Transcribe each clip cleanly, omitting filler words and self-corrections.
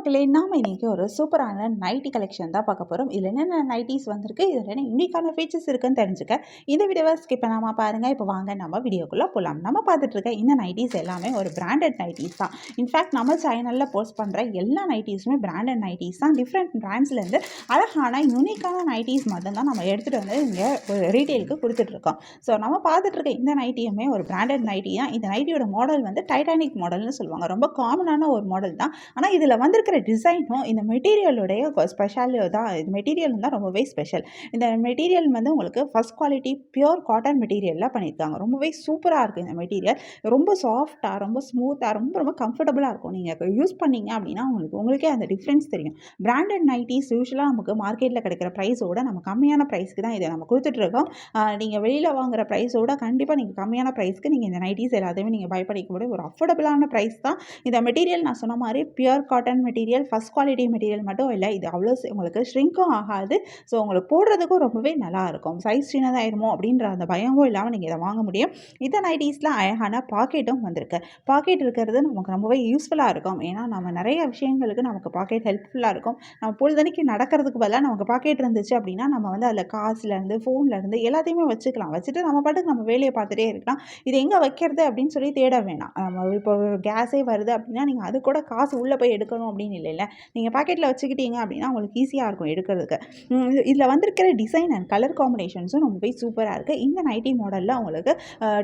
மக்களே, நாம இன்னைக்கு ஒரு சூப்பரான நைட்டி கலெக்ஷன் தான் பார்க்க போறோம். இதுல என்னென்ன நைட்டீஸ் வந்திருக்கு, இதுல என்ன யூனிக்கான ஃபீச்சர்ஸ் இருக்குன்னு தெரிஞ்சுக்க இந்த வீடியோவை ஸ்கிப் பண்ணாம பாருங்க. இப்போ வாங்க நம்ம வீடியோக்குள்ள போலாம். நம்ம பார்த்துட்டு இருக்க இந்த நைட்டீஸ் எல்லாமே ஒரு பிராண்டட் நைட்டீஸ் தான். இன்ஃபேக்ட் நம்ம சேனல்ல போஸ்ட் பண்ற எல்லா நைட்டீஸுமே பிராண்டட் நைட்டீஸ் தான். டிஃப்ரெண்ட் பிராண்ட்ஸ்ல இருந்து அழகான யூனிக்கான நைட்டீஸ் மட்டும் தான் நம்ம எடுத்துட்டு வந்து இங்க ரீட்டைலுக்கு கொடுத்துட்டு இருக்கோம். ஸோ நம்ம பார்த்துட்டு இருக்க இந்த நைட்டியுமே ஒரு பிராண்டட் நைட்டி தான். இந்த நைட்டியோட மாடல் வந்து டைட்டானிக் மாடல்னு சொல்லுவாங்க. ரொம்ப காமனான ஒரு மாடல் தான். ஆனால் இதில் வந்திருக்கிற டிசைனும் இந்த மெட்டீரியலுடைய ஸ்பெஷால் தான். இது மெட்டீரியல் தான் ரொம்பவே ஸ்பெஷல். இந்த மெட்டீரியல் வந்து உங்களுக்கு ஃபஸ்ட் குவாலிட்டி பியூர் காட்டன் மெட்டீரியலில் பண்ணியிருக்காங்க. ரொம்பவே சூப்பராக இருக்குது இந்த மெட்டீரியல். ரொம்ப சாஃப்டாக, ரொம்ப ஸ்மூத்தாக, ரொம்ப ரொம்ப கம்ஃபர்டபுளாக இருக்கும். நீங்கள் யூஸ் பண்ணீங்க அப்படின்னா உங்களுக்கே அந்த டிஃப்ரென்ஸ் தெரியும். பிராண்டட் நைட்டிஸ் யூஸ்வலாக நமக்கு மார்க்கெட்டில் கிடைக்கிற ப்ரைஸோட நம்ம கம்மியான ப்ரைஸ்க்கு தான் இதை நம்ம கொடுத்துட்ருக்கோம். நீங்கள் வெளியில் வாங்குகிற ப்ரைஸோட கண்டிப்பாக நீங்கள் கம்மியான ப்ரைஸ்க்கு நீங்கள் இந்த நைட்டிஸ் எல்லாத்தையுமே நீங்கள் பை பண்ணிக்க முடியும். ஒரு அஃபோர்டபுளான ப்ரைஸ் தான். இந்த மெட்டீரியல் நான் சொன்ன மாதிரி pure cotton material, first quality material மட்டும் இல்லை, இது அவ்வளோ உங்களுக்கு ஷ்ரிங்க்கும் ஆகாது. ஸோ உங்களுக்கு போடுறதுக்கும் ரொம்பவே நல்லாயிருக்கும். சைஸ் சின்னதாயிருமோ அப்படின்ற அந்த பயமும் இல்லாமல் நீங்கள் இதை வாங்க முடியும். இந்த நைட்டீஸில் அழகான பாக்கெட்டும் வந்திருக்கு. பாக்கெட் இருக்கிறது நமக்கு ரொம்பவே யூஸ்ஃபுல்லாக இருக்கும். ஏன்னா நம்ம நிறைய விஷயங்களுக்கு நமக்கு பாக்கெட் ஹெல்ப்ஃபுல்லாக இருக்கும். நம்ம பொழுதனைக்கு நடக்கிறதுக்கு பதிலாக நமக்கு பாக்கெட் இருந்துச்சு அப்படின்னா நம்ம வந்து அதில் காசுலேருந்து ஃபோன்லேருந்து எல்லாத்தையுமே வச்சுக்கலாம். வச்சுட்டு நம்ம பாட்டுக்கு நம்ம வேலையை பார்த்துட்டே இருக்கலாம். இது எங்கே வைக்கிறது அப்படின்னு சொல்லி தேட வேணாம். நம்ம இப்போ கேஸே வருது அப்படின்னா நீங்கள் அது கூட காசு உள்ளே போய் எடுக்கணும் அப்படின்னு இல்லைல்ல. நீங்கள் பாக்கெட்டில் வச்சுக்கிட்டீங்க அப்படின்னா உங்களுக்கு ஈஸியாக இருக்கும் எடுக்கிறதுக்கு. இதில் வந்திருக்கிற டிசைன் அண்ட் கலர் காம்பினேஷன்ஸும் ரொம்பவே சூப்பராக இருக்குது. இந்த நைட்டி மாடலில் உங்களுக்கு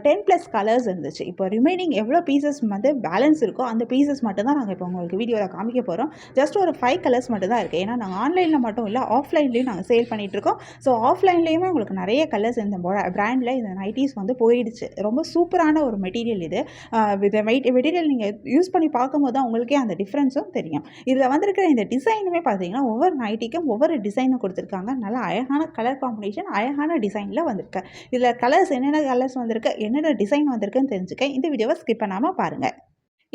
10+ கலர்ஸ் இருந்துச்சு. இப்போ ரிமைனிங் எவ்வளோ பீசஸ் வந்து பேலன்ஸ் இருக்கோ அந்த பீசஸ் மட்டும் தான் நாங்கள் இப்போ உங்களுக்கு வீடியோவில் காமிக்க போகிறோம். ஜஸ்ட் ஒரு 5 கலர்ஸ் மட்டும் தான் இருக்குது. ஏன்னா நாங்கள் ஆன்லைனில் மட்டும் இல்லை, ஆஃப்லைன்லேயும் நாங்கள் சேல் பண்ணிகிட்ருக்கோம். ஸோ ஆஃப்லைன்லேயுமே உங்களுக்கு நிறைய கலர்ஸ் இந்த பிராண்டில் இந்த நைட்டிஸ் வந்து போயிடுச்சு. ரொம்ப சூப்பரான ஒரு மெட்டீரியல் இது. இந்த மெட்டீரியல் நீங்கள் யூஸ் பண்ணி பார்க்கும்போது தான் உங்களுக்கே அந்த டிஃப்ரென்ஸும் தெரியும். இதில் வந்திருக்கிற இந்த டிசைனுமே பார்த்தீங்கன்னா ஒவ்வொரு நைட்டிக்கும் ஒவ்வொரு டிசைனும் கொடுத்துருக்காங்க. நல்லா அழகான கலர் காம்பினேஷன், அழகான டிசைனில் வந்திருக்கு. இதில் கலர்ஸ் என்னென்ன கலர்ஸ் வந்திருக்கு, என்னென்ன டிசைன் வந்திருக்குன்னு தெரிஞ்சுக்க இந்த வீடியோவை ஸ்கிப் பண்ணாமல் பாருங்கள்.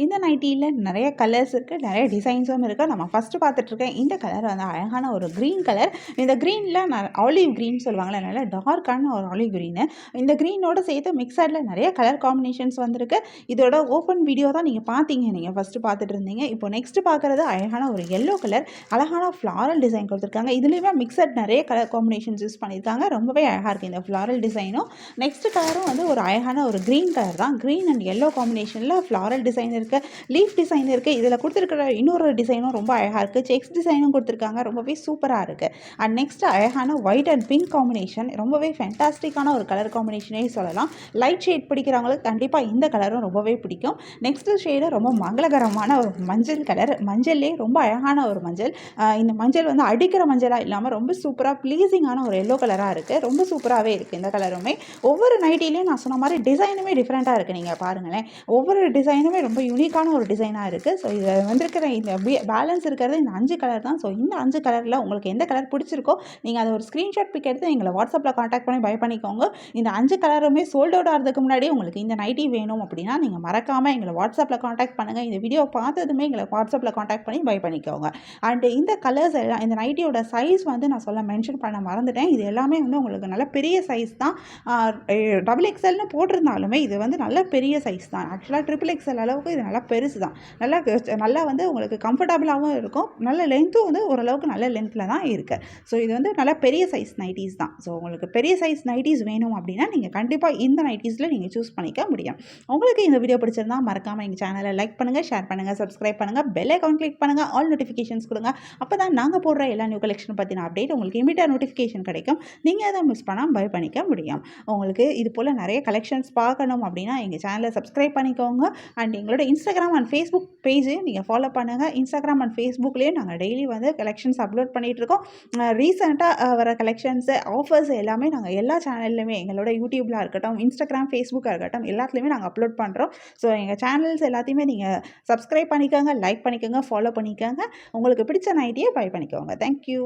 இந்த நைட்டியில் நிறைய கலர்ஸ் இருக்குது, நிறைய டிசைன்ஸும் இருக்குது. நம்ம ஃபஸ்ட்டு பார்த்துட்ருக்கேன் இந்த கலர் வந்து அழகான ஒரு க்ரீன் கலர். இந்த க்ரீனில் ஆலிவ் க்ரீன் சொல்லுவாங்களே, நல்லா டார்க்கான ஒரு ஆலிவ் க்ரீனு. இந்த க்ரீனோடு சேர்த்து மிக்சடில் நிறைய கலர் காம்பினேஷன்ஸ் வந்திருக்கு. இதோட ஓப்பன் வீடியோ தான் நீங்கள் பார்த்தீங்க, நீங்கள் ஃபஸ்ட்டு பார்த்துட்டு இருந்தீங்க. இப்போ நெக்ஸ்ட்டு பார்க்குறது அழகான ஒரு எல்லோ கலர், அழகான ஃப்ளாரல் டிசைன் கொடுத்துருக்காங்க. இதுலேயுமே மிக்சட் நிறைய கலர் காம்பினேஷன்ஸ் யூஸ் பண்ணியிருக்காங்க. ரொம்பவே அழகாக இருக்குது இந்த ஃப்ளாரல் டிசைனும். நெக்ஸ்ட்டு கலரும் வந்து ஒரு அழகான ஒரு க்ரீன் கலர் தான். க்ரீன் அண்ட் எல்லோ காம்பினேஷனில் ஃப்ளாரல் டிசைன் இருக்குது, லீஃப் டிசைன் இருக்குது. இதில் கொடுத்துருக்கிற இன்னொரு டிசைனும் ரொம்ப அழகாக இருக்குது. செக்ஸ் டிசைனும் கொடுத்துருக்காங்க. ரொம்பவே சூப்பராக இருக்குது. அண்ட் நெக்ஸ்ட் அழகான ஒயிட் அண்ட் பிங்க் காம்பினேஷன், ரொம்பவே ஃபேண்டாஸ்டிக்கான ஒரு கலர் காம்பினேஷனே சொல்லலாம். லைட் ஷேட் பிடிக்கிறவங்களுக்கு கண்டிப்பாக இந்த கலரும் ரொம்பவே பிடிக்கும். நெக்ஸ்ட் ஷேடு ரொம்ப மங்களகரமான ஒரு மஞ்சள் கலர். மஞ்சள்லே ரொம்ப அழகான ஒரு மஞ்சள். இந்த மஞ்சள் வந்து அடிக்கிற மஞ்சளாக இல்லாமல் ரொம்ப சூப்பராக ப்ளீஸிங்கான ஒரு எல்லோ கலராக இருக்குது. ரொம்ப சூப்பராகவே இருக்குது இந்த கலருமே. ஒவ்வொரு நைட்டிலையும் நான் சொன்ன மாதிரி டிசைனுமே டிஃப்ரெண்ட்டாக இருக்குது. நீங்கள் பாருங்களேன், ஒவ்வொரு டிசைனுமே ரொம்ப யூனிக்கான ஒரு டிசைனாக இருக்குது. ஸோ இதில் வந்திருக்கிற இந்த பேலன்ஸ் இருக்கிறது இந்த 5 கலர் தான். ஸோ இந்த 5 கலரில் உங்களுக்கு எந்த கலர் பிடிச்சிருக்கோ நீங்கள் அதை ஒரு ஸ்க்ரீன்ஷாட் பிக் எடுத்து எங்களை வாட்ஸ்அப்பில் காண்டாக்ட் பண்ணி பை பண்ணிக்கோங்க. இந்த 5 கலருமே சோல்ட் அவுட் ஆகிறதுக்கு முன்னாடியே உங்களுக்கு இந்த நைட்டி வேணும் அப்படின்னா நீங்கள் மறக்காமல் எங்களை வாட்ஸ்அப்பில் காண்டாக்ட் பண்ணுங்கள். இந்த வீடியோ பார்த்ததுமே எங்களை வாட்ஸ்அப்பில் காண்டாக்ட் பண்ணி பை பண்ணிக்கோங்க. அண்ட் இந்த கலர்ஸ் எல்லாம், இந்த நைட்டியோட சைஸ் வந்து நான் மென்ஷன் பண்ண மறந்துட்டேன். இது எல்லாமே வந்து உங்களுக்கு நல்ல பெரிய சைஸ் தான். XXLனு போட்டிருந்தாலுமே இது வந்து நல்ல பெரிய சைஸ் தான். ஆக்சுவலாக XXL அளவுக்கு இது நல்லா பெருசு தான். நல்லா வந்து உங்களுக்கு கம்ஃபர்டபுளாகவும் இருக்கும். நல்ல லென்த்தும் வந்து ஓரளவுக்கு நல்ல லென்த்தில் தான் இருக்குது. ஸோ இது வந்து நல்ல பெரிய சைஸ் நைட்டிஸ் தான். ஸோ உங்களுக்கு பெரிய சைஸ் நைட்டிஸ் வேணும் அப்படின்னா நீங்கள் கண்டிப்பாக இந்த நைட்டிஸில் நீங்கள் சூஸ் பண்ணிக்க முடியும். உங்களுக்கு இந்த வீடியோ பிடிச்சிருந்தா மறக்காமல் எங்கள் சேனலை லைக் பண்ணுங்கள், ஷேர் பண்ணுங்கள், சப்ஸ்கிரைப் பண்ணுங்கள், பெல் ஐகான் கிளிக் பண்ணுங்கள், ஆல் நோட்டிஃபிகேஷன்ஸ் கொடுங்க. அப்போ தான் நாங்கள் போடுற எல்லா நியூ கலெக்ஷன் பற்றின அப்டேட் உங்களுக்கு இமீடியட் நோட்டிஃபிகேஷன் கிடைக்கும். நீங்கள் அதை மிஸ் பண்ணாமல் பை பண்ணிக்க முடியும். உங்களுக்கு இது போல் நிறைய கலெக்ஷன்ஸ் பார்க்கணும் அப்படின்னா எங்கள் சேனலை சப்ஸ்கிரைப் பண்ணிக்கோங்க. அண்ட் எங்களோட இன்ஸ்டாகிராம் அண்ட் ஃபேஸ்புக் பேஜையும் நீங்கள் ஃபாலோ பண்ணுங்கள். இன்ஸ்டாகிராம் அண்ட் ஃபேஸ்புக்லேயும் நாங்கள் டெய்லி வந்து கலெக்ஷன்ஸ் அப்லோட் பண்ணிகிட்ருக்கோம். ரீசெண்டாக வர கலெக்ஷன்ஸு, ஆஃபர்ஸ் எல்லாமே நாங்கள் எல்லா சேனல்லையுமே, எங்களோட யூடியூப்பில் இருக்கட்டும், இன்ஸ்டாகிராம், ஃபேஸ்புக்காக இருக்கட்டும், எல்லாத்துலேயுமே நாங்கள் அப்லோட் பண்ணுறோம். ஸோ எங்கள் சேனல்ஸ் எல்லாத்தையுமே நீங்கள் சப்ஸ்கிரைப் பண்ணிக்கோங்க, லைக் பண்ணிக்கோங்க, ஃபாலோ பண்ணிக்கோங்க. உங்களுக்கு பிடிச்ச நைட்டியை பை பண்ணிக்கோங்க. தேங்க்யூ.